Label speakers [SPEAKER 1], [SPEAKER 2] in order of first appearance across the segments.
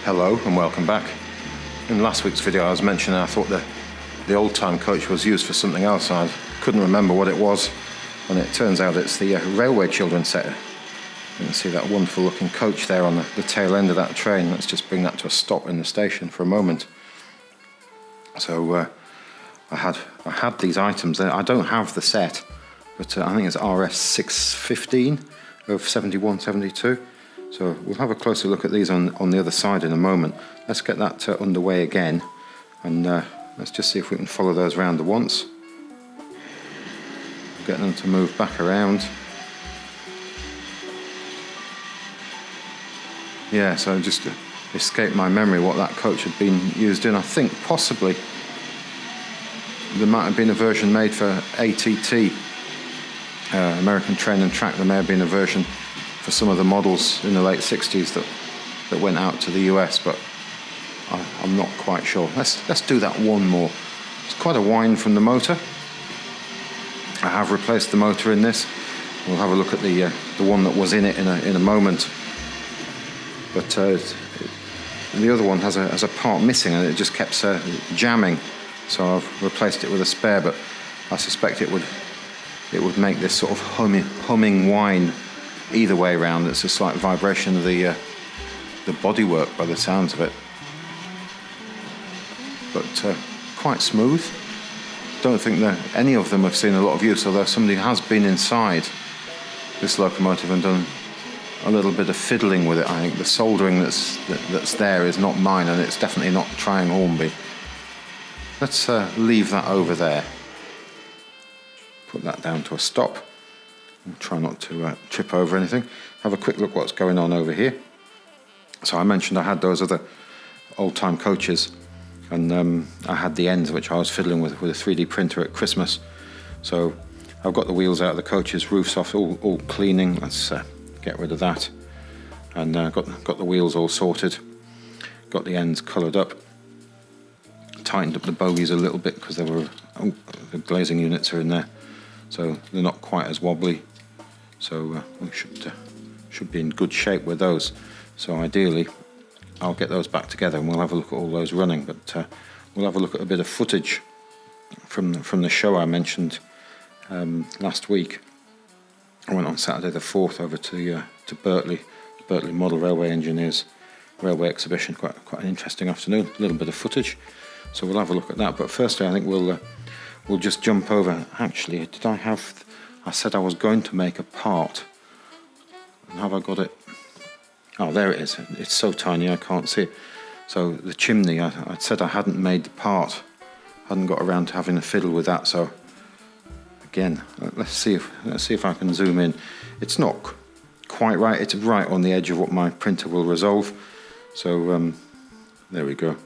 [SPEAKER 1] Hello and welcome back. In last week's video I was mentioning I thought the old-time coach was used for something else. I couldn't remember what it was, and it turns out it's the railway children's set. You can see that wonderful looking coach there on the tail end of that train. Let's just bring that to a stop in the station for a moment. So I had these items there. I don't have the set, but I think it's RS 615 of 71-72. So we'll have a closer look at these on the other side in a moment. Let's get that underway again, and let's just see if we can follow those round the once. Get them to move back around. Yeah, so just escaped my memory what that coach had been used in. I think possibly there might have been a version made for ATT, American Train and Track. There may have been a version for some of the models in the late 60s that went out to the US, but I'm not quite sure. Let's do that one more. It's quite a whine from the motor. I have replaced the motor in this. We'll have a look at the one that was in it in a moment. But the other one has a part missing, and it just kept jamming. So I've replaced it with a spare, but I suspect it would make this sort of humming whine either way around. It's a slight vibration of the bodywork by the sounds of it, but quite smooth. Don't think that any of them have seen a lot of use, although somebody has been inside this locomotive and done a little bit of fiddling with it. I think the soldering that's there is not mine, and it's definitely not trying Hornby. Let's leave that over there. Put that down to a stop. We'll try not to trip over anything. Have a quick look what's going on over here. So I mentioned I had those other old-time coaches, and I had the ends which I was fiddling with a 3D printer at Christmas. So I've got the wheels out of the coaches, roofs off, all cleaning. Let's get rid of that. And got the wheels all sorted. Got the ends coloured up. Tightened up the bogies a little bit because the glazing units are in there, so they're not quite as wobbly. So we should be in good shape with those. So ideally, I'll get those back together and we'll have a look at all those running. But we'll have a look at a bit of footage from the show I mentioned last week. I went on Saturday the 4th over to Birtley Model Railway Engineers Railway Exhibition. Quite an interesting afternoon. A little bit of footage. So we'll have a look at that. But firstly, I think we'll just jump over. Actually, I said I was going to make a part. And have I got it? Oh, there it is. It's so tiny I can't see it. So the chimney, I said I hadn't made the part. Hadn't got around to having a fiddle with that. So again, let's see if I can zoom in. It's not quite right. It's right on the edge of what my printer will resolve. So there we go.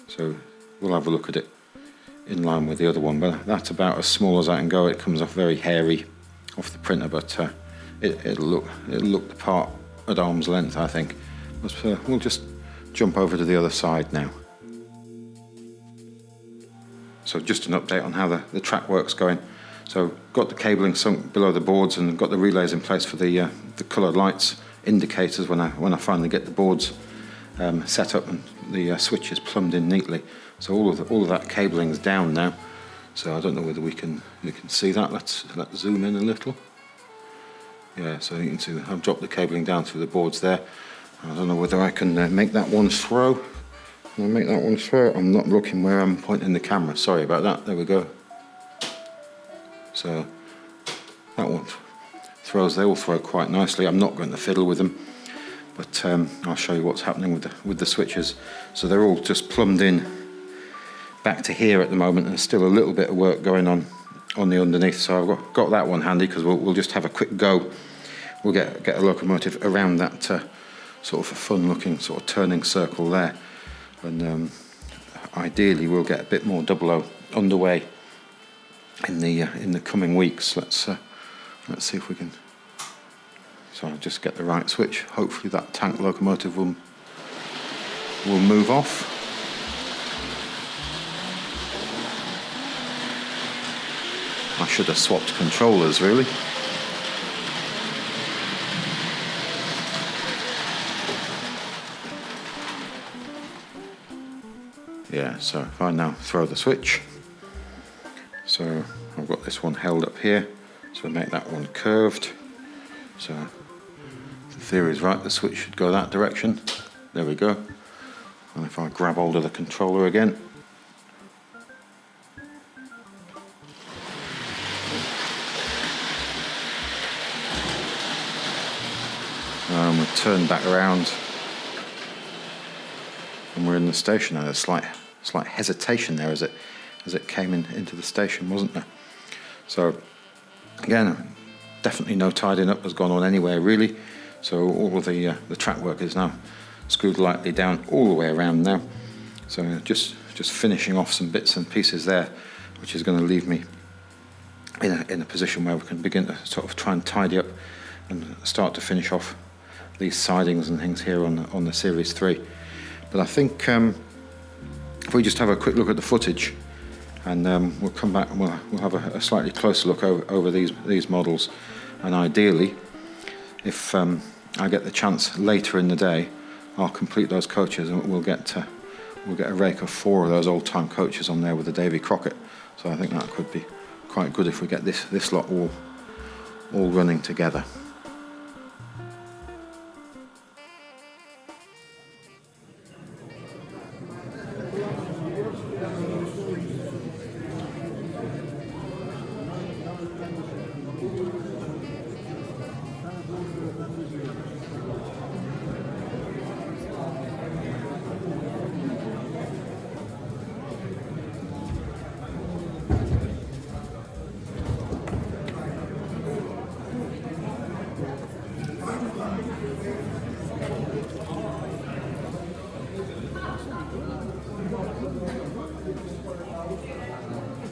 [SPEAKER 1] So we'll have a look at it in line with the other one, but that's about as small as I can go. It comes off very hairy off the printer, but it'll look the part at arm's length, I think. But we'll just jump over to the other side now. So just an update on how the track work's going. So got the cabling sunk below the boards and got the relays in place for the coloured lights indicators when I finally get the boards set up and the switches plumbed in neatly. So all of that cabling's down now. So I don't know whether you can see that. Let's zoom in a little. Yeah, so you can see I've dropped the cabling down through the boards there. I don't know whether I can make that one throw. Can I make that one throw? I'm not looking where I'm pointing the camera. Sorry about that. There we go. So that one throws. They all throw quite nicely. I'm not going to fiddle with them, but I'll show you what's happening with the switches. So they're all just plumbed in back to here at the moment, and there's still a little bit of work going on the underneath. So I've got that one handy because we'll just have a quick go. We'll get a locomotive around that sort of a fun-looking sort of turning circle there, and ideally we'll get a bit more 00 underway in the coming weeks. Let's see if we can. So I'll just get the right switch. Hopefully that tank locomotive will move off. I should have swapped controllers, really. Yeah, so if I now throw the switch, so I've got this one held up here, so make that one curved. So the theory is right, the switch should go that direction. There we go. And if I grab hold of the controller again, and we turn back around, and we're in the station. And a slight hesitation there as it came into the station, wasn't there? So again, definitely no tidying up has gone on anywhere really. So all of the track work is now screwed lightly down all the way around now. So just finishing off some bits and pieces there, which is going to leave me in a position where we can begin to sort of try and tidy up and start to finish off these sidings and things here on the Series 3. But I think if we just have a quick look at the footage, and we'll come back and we'll have a slightly closer look over these models. And ideally, if I get the chance later in the day, I'll complete those coaches, and we'll get a rake of 4 of those old-time coaches on there with the Davy Crockett. So I think that could be quite good if we get this lot all running together.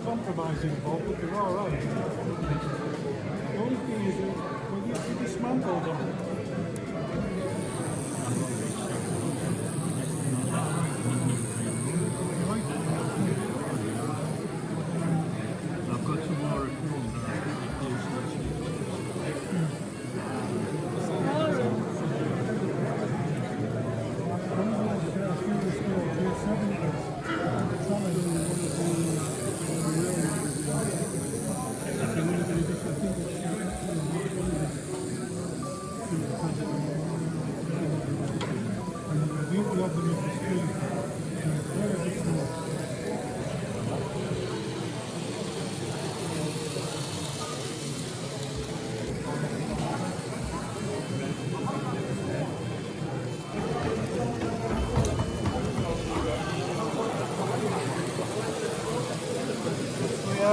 [SPEAKER 2] Compromising, Bob, but they're all right. The only thing is, when you dismantle them, I've got some more at home that I can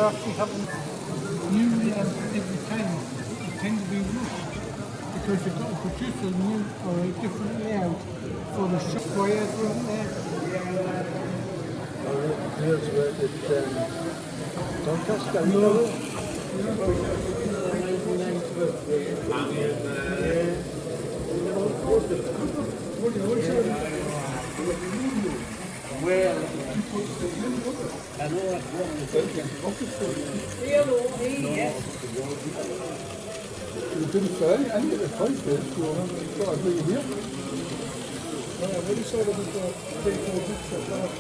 [SPEAKER 2] actually having new every time. It tends to be rushed because you've got to produce a new or a different layout for the shop wires right there.
[SPEAKER 3] Here's where it Doncaster, you know? You didn't say, I didn't get the price there, so I thought I'd leave it here. What do you say about the 3-4 books at last?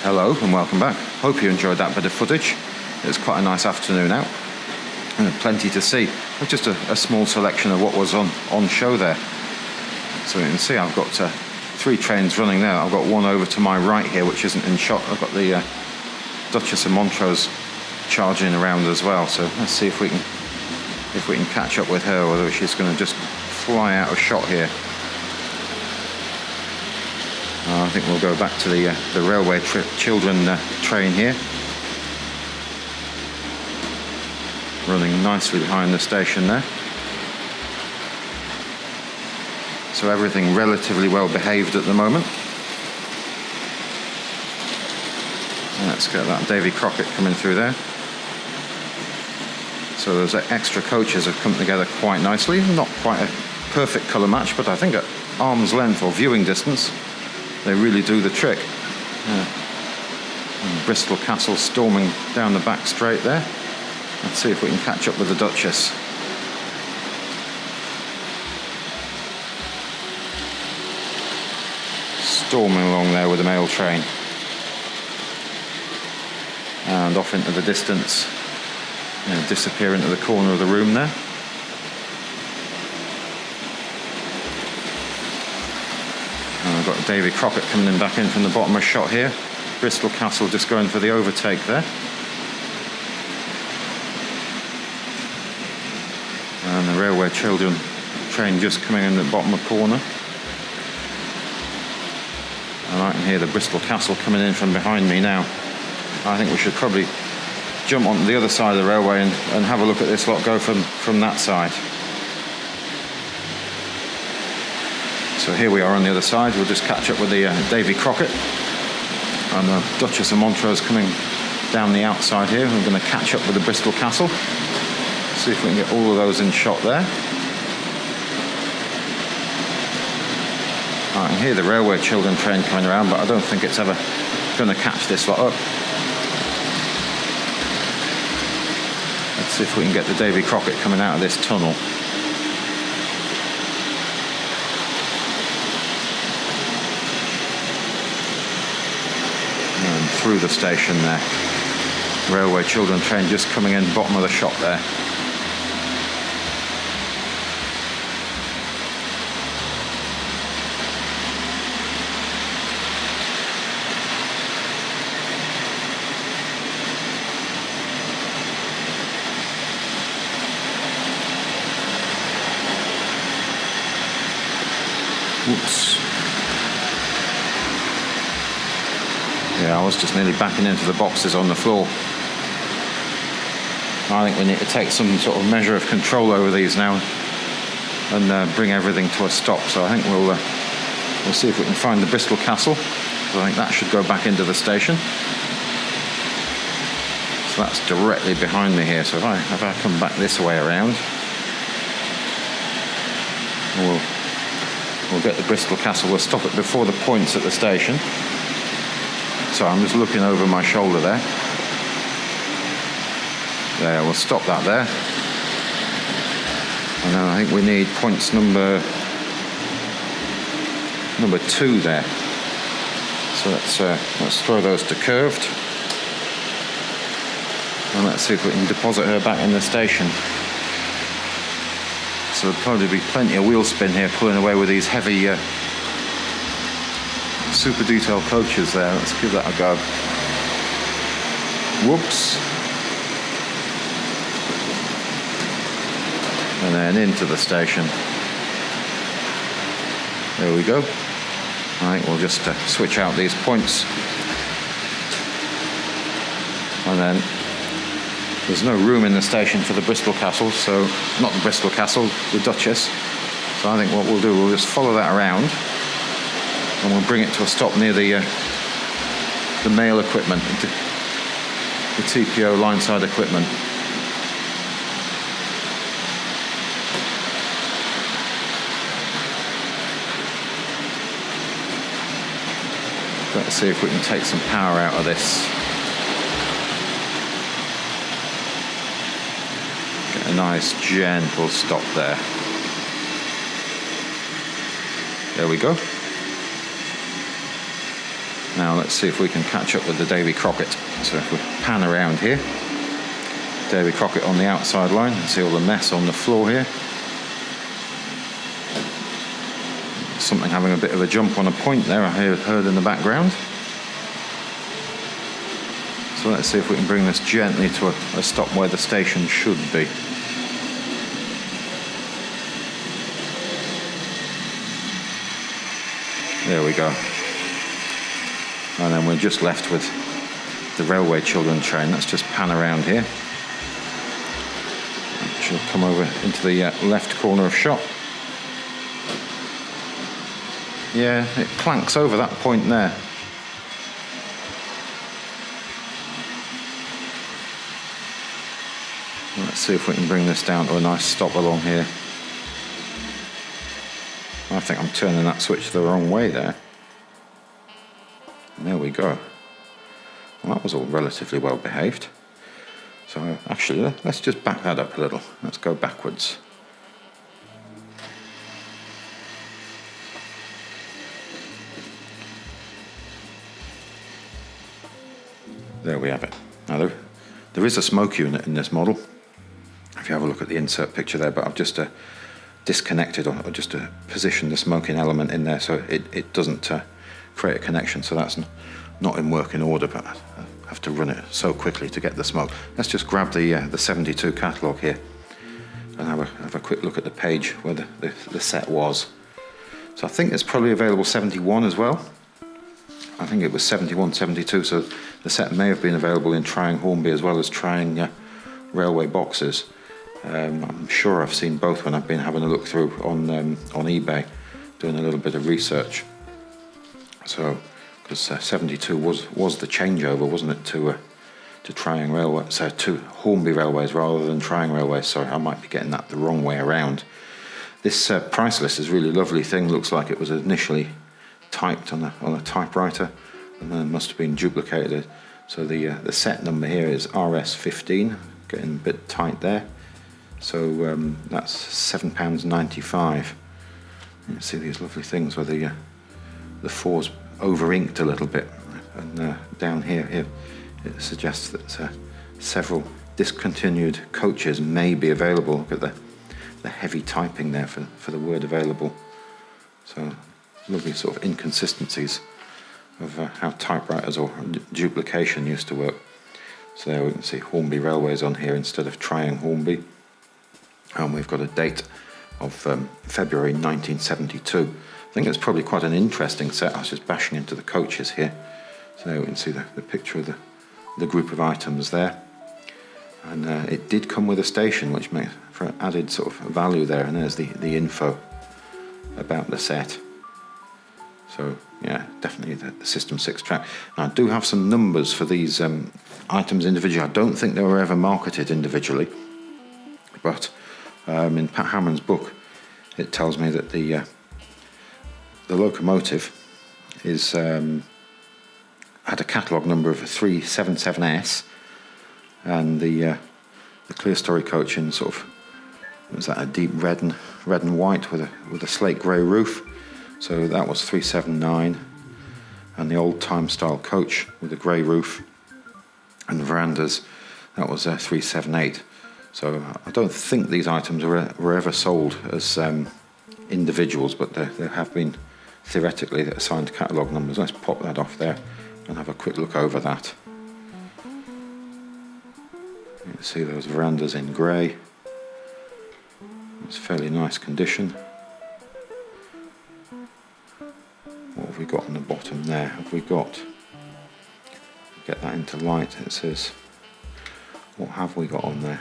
[SPEAKER 1] Hello and welcome back. Hope you enjoyed that bit of footage. It was quite a nice afternoon out and plenty to see. Just a small selection of what was on show there. So you can see I've got 3 trains running there. I've got one over to my right here which isn't in shot. I've got the Duchess of Montrose charging around as well. So let's see if we can catch up with her, whether she's going to just fly out of shot here. I think we'll go back to the railway children train here, running nicely behind the station there. So everything relatively well behaved at the moment. And let's get that Davy Crockett coming through there. So those extra coaches have come together quite nicely. Not quite a perfect colour match, but I think at arm's length or viewing distance they really do the trick. And Bristol Castle storming down the back straight there. Let's see if we can catch up with the Duchess. Storming along there with the mail train. And off into the distance. Disappear into the corner of the room there. And I've got Davy Crockett coming in back in from the bottom of shot here. Bristol Castle just going for the overtake there. And the railway children train just coming in the bottom of corner. And I can hear the Bristol Castle coming in from behind me now. I think we should probably jump onto the other side of the railway and have a look at this lot go from that side. So here we are on the other side. We'll just catch up with the Davy Crockett and the Duchess of Montrose coming down the outside here. We're going to catch up with the Bristol Castle. See if we can get all of those in shot there. I can hear the railway children train coming around, but I don't think it's ever going to catch this lot up. Let's see if we can get the Davy Crockett coming out of this tunnel. And through the station there. Railway children train just coming in, bottom of the shot there. Whoops. Yeah, I was just nearly backing into the boxes on the floor. I think we need to take some sort of measure of control over these now and bring everything to a stop. So I think we'll see if we can find the Bristol Castle. So I think that should go back into the station. So that's directly behind me here. So if I come back this way around, we'll get the Bristol Castle. We'll stop it before the points at the station. So I'm just looking over my shoulder there. There, we'll stop that there. And then I think we need points number 2 there. So let's throw those to curved. And let's see if we can deposit her back in the station. So there'll probably be plenty of wheel spin here pulling away with these heavy super detail coaches there. Let's give that a go. Whoops. And then into the station. There we go. I think we'll just switch out these points. And then there's no room in the station for the Bristol Castle, so not the Bristol Castle, the Duchess. So I think what we'll do, we'll just follow that around and we'll bring it to a stop near the mail equipment, the TPO line-side equipment. Let's see if we can take some power out of this. Get a nice gentle stop there. There we go. Now let's see if we can catch up with the Davy Crockett. So if we pan around here, Davy Crockett on the outside line, see all the mess on the floor here. Something having a bit of a jump on a point there, I heard in the background. So let's see if we can bring this gently to a stop where the station should be. There we go. And then we're just left with the railway children train. Let's just pan around here. She'll come over into the left corner of shot. Yeah, it planks over that point there. Let's see if we can bring this down to a nice stop along here. I think I'm turning that switch the wrong way there. And there we go. Well, that was all relatively well behaved. So actually, let's just back that up a little. Let's go backwards. There we have it. Now there is a smoke unit in this model. If you have a look at the insert picture there, but I've just disconnected or just positioned the smoking element in there so it doesn't create a connection. So that's not in working order, but I have to run it so quickly to get the smoke. Let's just grab the 72 catalogue here and have a quick look at the page where the set was. So I think it's probably available 71 as well. I think it was 71, 72, so the set may have been available in trying Hornby as well as trying railway boxes. I'm sure I've seen both when I've been having a look through on eBay, doing a little bit of research. So, because 72 was the changeover, wasn't it, to trying railway, so to Hornby railways rather than trying railways. Sorry, I might be getting that the wrong way around. This price list is a really lovely thing. Looks like it was initially typed on a typewriter and then must have been duplicated. So the set number here is RS15, getting a bit tight there. So that's £7.95. You see these lovely things where the four's over inked a little bit, and down here it suggests that several discontinued coaches may be available. Look at the heavy typing there for the word available. So lovely sort of inconsistencies of how typewriters or duplication used to work. So there we can see Hornby Railways on here instead of trying Hornby. And we've got a date of February 1972. I think it's probably quite an interesting set. I was just bashing into the coaches here. So there we can see the picture of the group of items there. And it did come with a station, which makes for added sort of value there. And there's the info about the set. So yeah, definitely the System 6 track. Now, I do have some numbers for these items individually. I don't think they were ever marketed individually, but in Pat Hammond's book, it tells me that the locomotive is had a catalogue number of 377S, and the clear story coach in sort of, was that a deep red and white with a slate grey roof. So that was 379, and the old time style coach with a grey roof and verandas, that was 378. So I don't think these items were ever sold as individuals, but they have been theoretically assigned catalogue numbers. Let's pop that off there and have a quick look over that. You can see those verandas in grey. It's fairly nice condition. What have we got on the bottom there? Have we got, get that into light, it says, what have we got on there?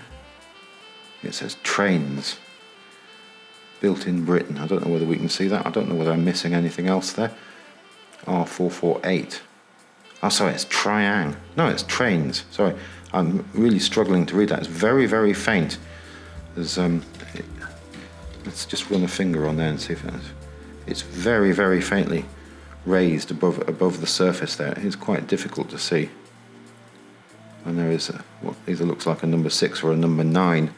[SPEAKER 1] It says trains, built in Britain. I don't know whether we can see that. I don't know whether I'm missing anything else there. R448. Oh, sorry, it's Triang. No, it's trains. Sorry, I'm really struggling to read that. It's very, very faint. There's let's just run a finger on there and see if it's very, very faintly raised above the surface there. It's quite difficult to see. And there is what either looks like a number 6 or a number 9.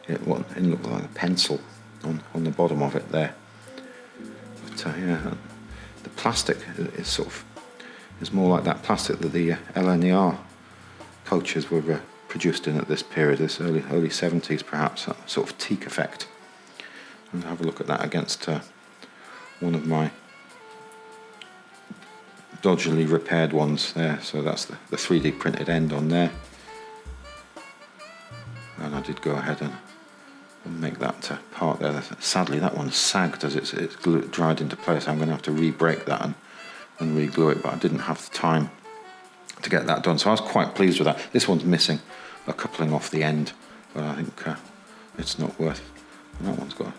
[SPEAKER 1] It looks like a pencil on the bottom of it there. But yeah, the plastic is sort of is more like that plastic that the LNER coaches were produced in at this period, this early 70s perhaps, that sort of teak effect. And have a look at that against one of my dodgily repaired ones there. So that's the 3D printed end on there. And I did go ahead and make that part there. Sadly, that one sagged as it's dried into place. I'm going to have to re-break that and re-glue it, but I didn't have the time to get that done. So I was quite pleased with that. This one's missing a coupling off the end, but I think it's not worth. And that one's got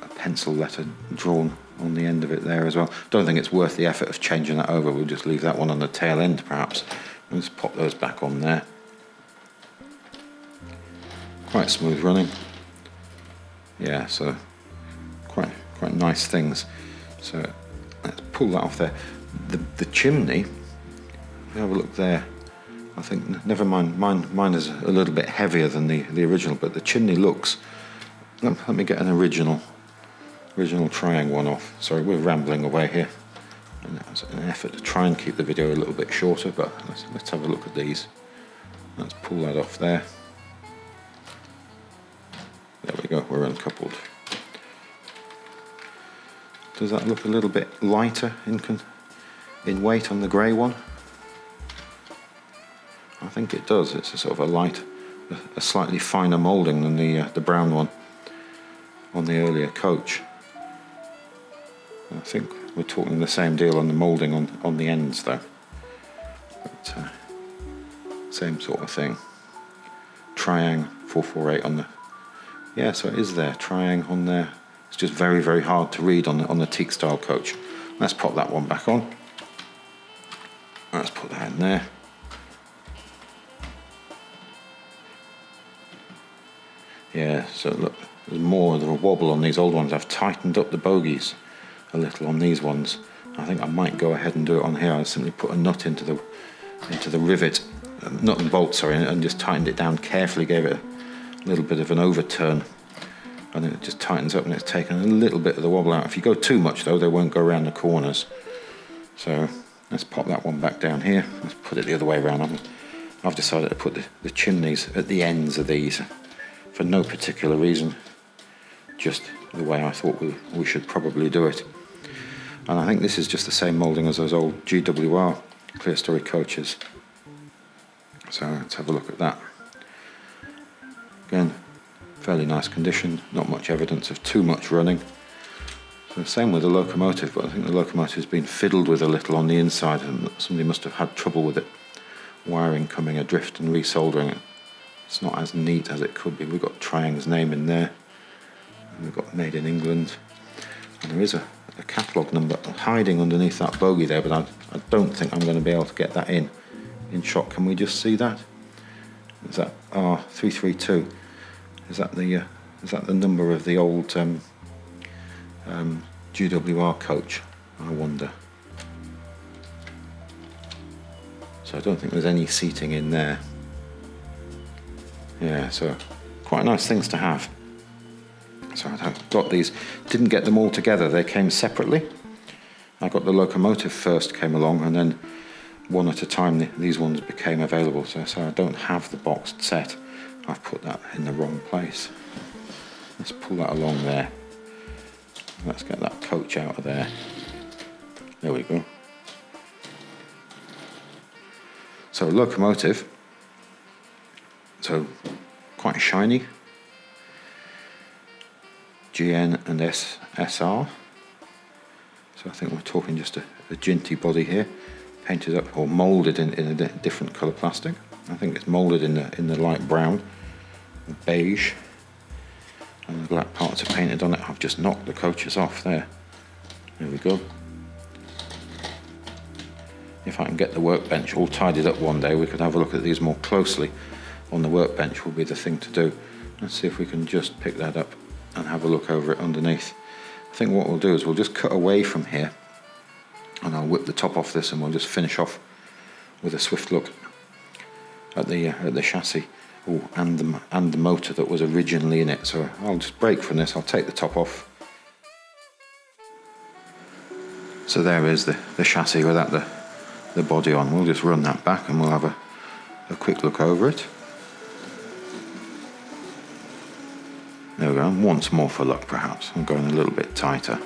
[SPEAKER 1] a pencil letter drawn on the end of it there as well. Don't think it's worth the effort of changing that over. We'll just leave that one on the tail end perhaps. We'll just pop those back on there. Quite smooth running. Yeah, so quite nice things. So let's pull that off there. The chimney, if you have a look there, I think, never mind, mine is a little bit heavier than the original, but the chimney looks, let me get an original Triang one off. Sorry, we're rambling away here. And that was an effort to try and keep the video a little bit shorter, but let's have a look at these. Let's pull that off there. There we go, we're uncoupled. Does that look a little bit lighter in weight on the grey one? I think it does. It's a sort of a slightly finer moulding than the brown one on the earlier coach. I think we're talking the same deal on the moulding on the ends though. But, same sort of thing. Triang 448 on the. Yeah, so it is there. Triang on there. It's just very, very hard to read on the teak style coach. Let's pop that one back on. Let's put that in there. Yeah, so look, there's more of a wobble on these old ones. I've tightened up the bogies a little on these ones. I think I might go ahead and do it on here. I simply put a nut into the rivet, nut and bolt, sorry, and just tightened it down carefully, gave it a little bit of an overturn, and then it just tightens up and it's taken a little bit of the wobble out. If you go too much though, they won't go around the corners. So let's pop that one back down here. Let's put it the other way around. I've decided to put the chimneys at the ends of these for no particular reason, just the way I thought we should probably do it. And I think this is just the same moulding as those old GWR clear story coaches. So let's have a look at that. Again, fairly nice condition, not much evidence of too much running. So same with the locomotive, but I think the locomotive's been fiddled with a little on the inside and somebody must have had trouble with it. Wiring coming adrift and resoldering it. It's not as neat as it could be. We've got Triang's name in there. And we've got Made in England. And there is a catalogue number hiding underneath that bogey there, but I don't think I'm going to be able to get that in shot. Can we just see that? Is that R332? Is that the number of the old GWR coach? I wonder. So I don't think there's any seating in there. Yeah, so quite nice things to have. So I got these, didn't get them all together, they came separately. I got the locomotive first, came along, and then one at a time these ones became available. So I don't have the boxed set. I've put that in the wrong place. Let's pull that along there. Let's get that coach out of there. There we go. So locomotive. So quite shiny. GN and SR. So I think we're talking just a ginty body here, painted up or moulded in a different colour plastic. I think it's moulded in the light brown, beige, and the black parts are painted on it. I've just knocked the coaches off there. There we go. If I can get the workbench all tidied up one day, we could have a look at these more closely on the workbench. Will be the thing to do. Let's see if we can just pick that up and have a look over it underneath. I think what we'll do is we'll just cut away from here, and I'll whip the top off this, and we'll just finish off with a swift look at the chassis and the motor that was originally in it. So I'll just break from this. I'll take the top off. So there is the chassis without the the body on. We'll just run that back and we'll have a quick look over it. There we go, and once more for luck perhaps. I'm going a little bit tighter.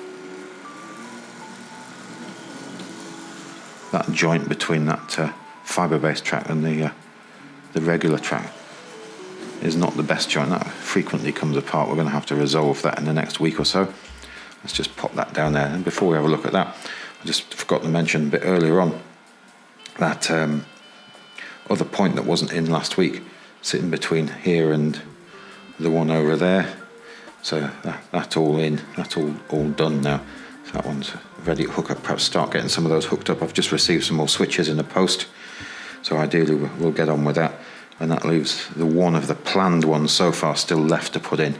[SPEAKER 1] That joint between that fibre-based track and the regular track is not the best joint. That frequently comes apart. We're going to have to resolve that in the next week or so. Let's just pop that down there. And before we have a look at that, I just forgot to mention a bit earlier on that other point that wasn't in last week, sitting between here and the one over there. So that's all in, that's all done now. So that one's ready to hook up. Perhaps start getting some of those hooked up. I've just received some more switches in the post, so ideally we'll get on with that. And that leaves the one of the planned ones so far still left to put in,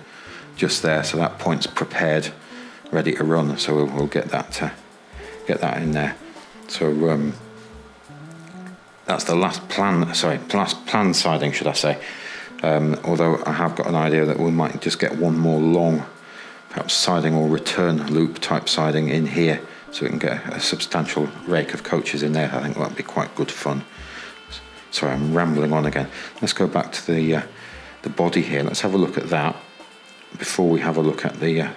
[SPEAKER 1] just there. So that point's prepared, ready to run. So we'll get that in there. So that's the last planned siding, should I say? Although I have got an idea that we might just get one more long, perhaps siding or return loop type siding in here, so we can get a substantial rake of coaches in there. I think that'd be quite good fun. Sorry, I'm rambling on again. Let's go back to the body here. Let's have a look at that before we have a look at the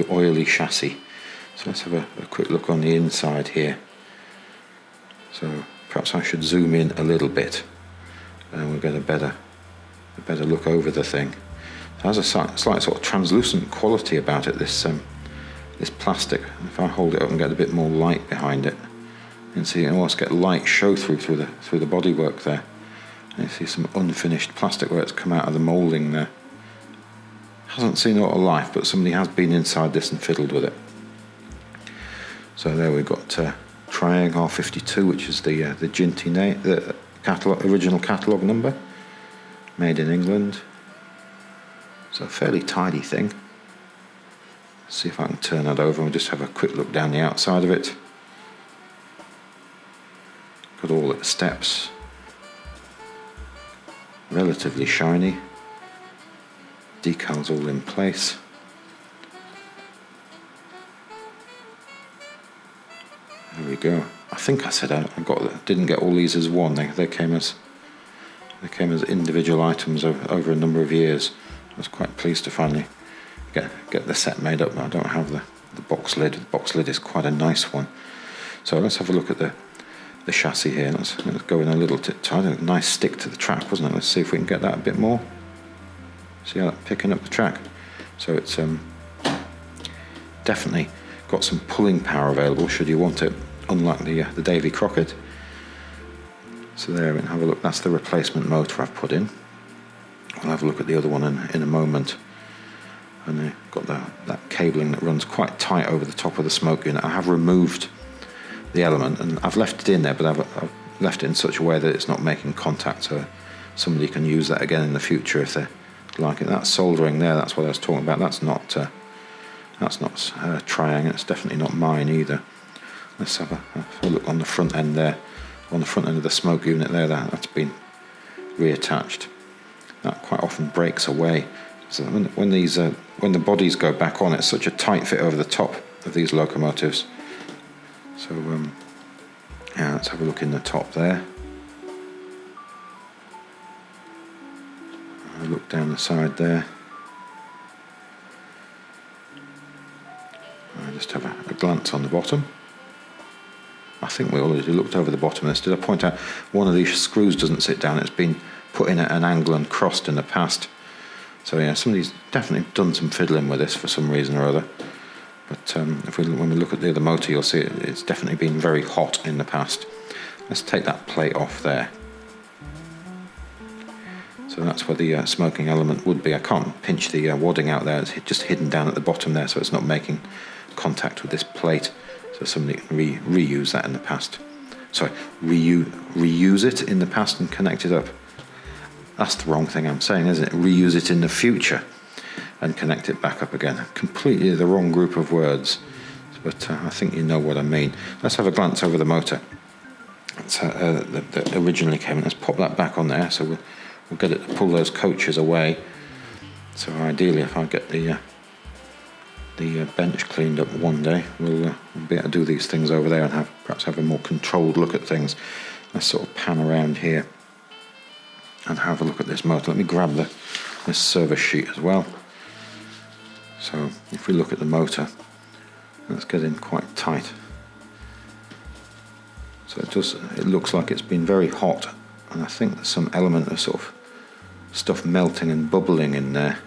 [SPEAKER 1] oily chassis. So let's have a quick look on the inside here. So perhaps I should zoom in a little bit and we'll get a better look over the thing. It has a slight sort of translucent quality about it, this plastic. If I hold it up and get a bit more light behind it, you can see you almost get light show through the bodywork there. And you see some unfinished plastic where it's come out of the moulding there. Hasn't seen a lot of life, but somebody has been inside this and fiddled with it. So there we've got Triang R52, which is the Ginty name, the original catalogue number, made in England. So a fairly tidy thing. Let's see if I can turn that over and we'll just have a quick look down the outside of it. Got all its steps. Relatively shiny. Decals all in place. There we go. I think I said I didn't get all these as one. They came as individual items over a number of years. I was quite pleased to finally get the set made up. I don't have the box lid. The box lid is quite a nice one. So let's have a look at the chassis here. Let's go in a little tighter. Nice stick to the track, wasn't it? Let's see if we can get that a bit more. See how that's picking up the track. So it's definitely got some pulling power available should you want it, unlike the Davy Crockett. So there, we can have a look. That's the replacement motor I've put in. We'll have a look at the other one in a moment. And they've got that cabling that runs quite tight over the top of the smoke unit. I have removed the element and I've left it in there, but I've left it in such a way that it's not making contact, so somebody can use that again in the future if they like it. That soldering there, that's what I was talking about. That's not Triang. It's definitely not mine either. Let's have a look on the front end there. On the front end of the smoke unit there, that's been reattached. That quite often breaks away. So when the bodies go back on, it's such a tight fit over the top of these locomotives. So yeah, let's have a look in the top there. Have a look down the side there. I just have a glance on the bottom. I think we already looked over the bottom of this. Did I point out one of these screws doesn't sit down? It's been put in at an angle and crossed in the past. So yeah, somebody's definitely done some fiddling with this for some reason or other. But when we look at the other motor, you'll see it's definitely been very hot in the past. Let's take that plate off there. So that's where the smoking element would be. I can't pinch the wadding out there. It's just hidden down at the bottom there, so it's not making contact with this plate. So somebody can reuse that in the past. Sorry, reuse it in the past and connect it up. That's the wrong thing I'm saying, isn't it? Reuse it in the future and connect it back up again. Completely the wrong group of words, but I think you know what I mean. Let's have a glance over the motor. That originally came in. Let's pop that back on there, so we'll get it to pull those coaches away. So ideally, if I get the the bench cleaned up one day, we'll be able to do these things over there and perhaps have a more controlled look at things. Let's sort of pan around here and have a look at this motor. Let me grab this service sheet as well. So if we look at the motor, let's get in quite tight. So it looks like it's been very hot, and I think there's some element of sort of stuff melting and bubbling in there.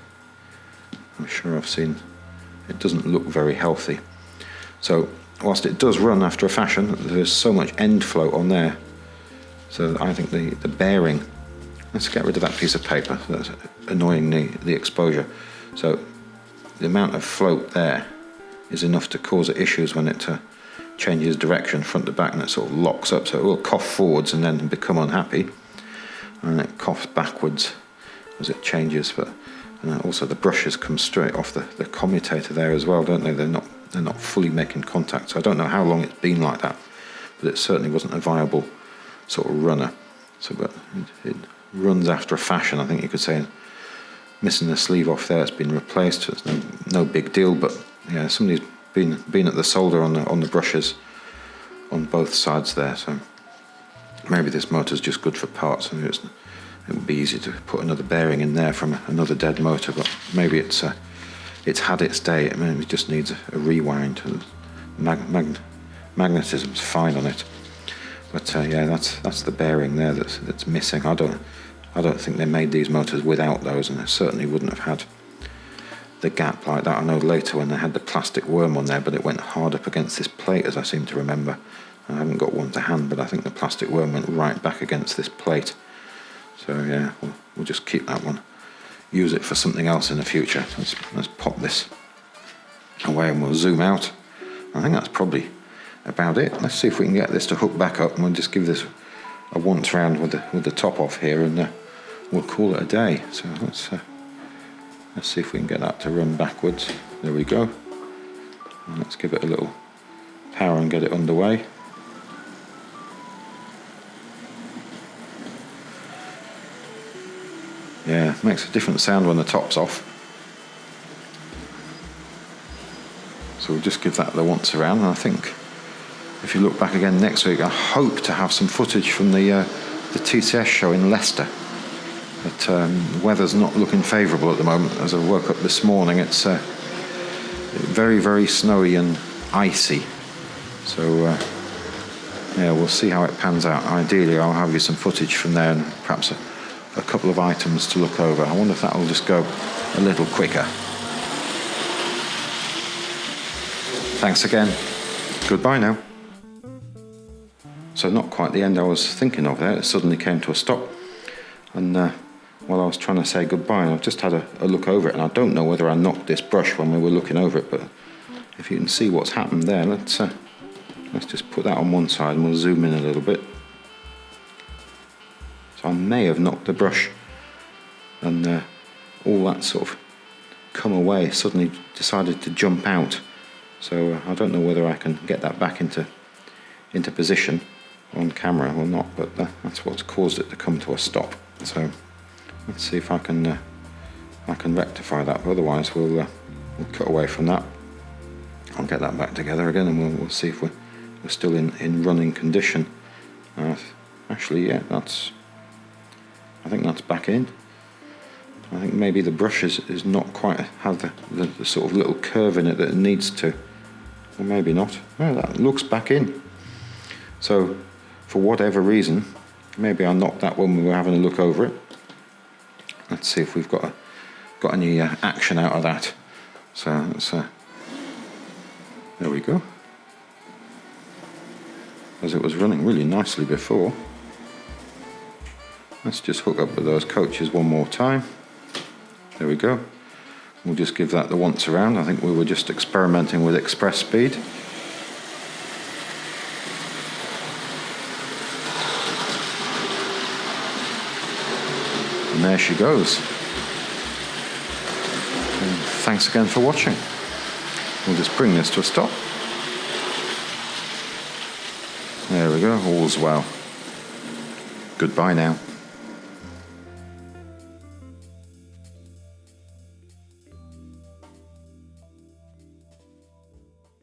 [SPEAKER 1] I'm sure I've seen, it doesn't look very healthy. So whilst it does run after a fashion, there's so much end float on there. So I think the bearing, let's get rid of that piece of paper that's annoying the exposure. So the amount of float there is enough to cause issues when it changes direction front to back, and it sort of locks up, so it will cough forwards and then become unhappy, and it coughs backwards as it changes. But also the brushes come straight off the commutator there as well, don't they? They're not fully making contact, so I don't know how long it's been like that, but it certainly wasn't a viable sort of runner. So but it runs after a fashion, I think you could say. Missing the sleeve off there, it's been replaced. It's no big deal, but yeah, somebody's been at the solder on the brushes on both sides there. So maybe this motor's just good for parts. I mean, it would be easy to put another bearing in there from another dead motor, but maybe it's had its day. It maybe just needs a rewind. Magnetism's fine on it, but yeah, that's the bearing there that's missing. I don't think they made these motors without those, and they certainly wouldn't have had the gap like that. I know later when they had the plastic worm on there, but it went hard up against this plate, as I seem to remember. I haven't got one to hand, but I think the plastic worm went right back against this plate. So yeah, we'll just keep that one. Use it for something else in the future. Let's pop this away and we'll zoom out. I think that's probably about it. Let's see if we can get this to hook back up, and we'll just give this a once round with the top off here, and we'll call it a day. So let's see if we can get that to run backwards. There we go. And let's give it a little power and get it underway. Yeah, makes a different sound when the top's off. So we'll just give that the once around, and I think if you look back again next week, I hope to have some footage from the TCS show in Leicester. But the weather's not looking favourable at the moment. As I woke up this morning, it's very, very snowy and icy. So yeah, we'll see how it pans out. Ideally, I'll have you some footage from there, and perhaps a couple of items to look over. I wonder if that will just go a little quicker. Thanks again. Goodbye now. So not quite the end I was thinking of there. It suddenly came to a stop, and while I was trying to say goodbye, I've just had a look over it, and I don't know whether I knocked this brush when we were looking over it, but if you can see what's happened there, let's just put that on one side and we'll zoom in a little bit. So I may have knocked the brush, and all that sort of come away, suddenly decided to jump out. So I don't know whether I can get that back into position on camera or not, but that's what's caused it to come to a stop. So let's see if I can rectify that. Otherwise, we'll cut away from that. I'll get that back together again, and we'll see if we're still in running condition. Actually, yeah, I think that's back in. I think maybe the brush is not quite have the sort of little curve in it that it needs to, or maybe not. Oh, that looks back in. So, for whatever reason, maybe I knocked that when we were having a look over it. Let's see if we've got any action out of that. So there we go. As it was running really nicely before. Let's just hook up with those coaches one more time. There we go. We'll just give that the once around. I think we were just experimenting with express speed. And there she goes. And thanks again for watching. We'll just bring this to a stop. There we go, all's well. Goodbye now.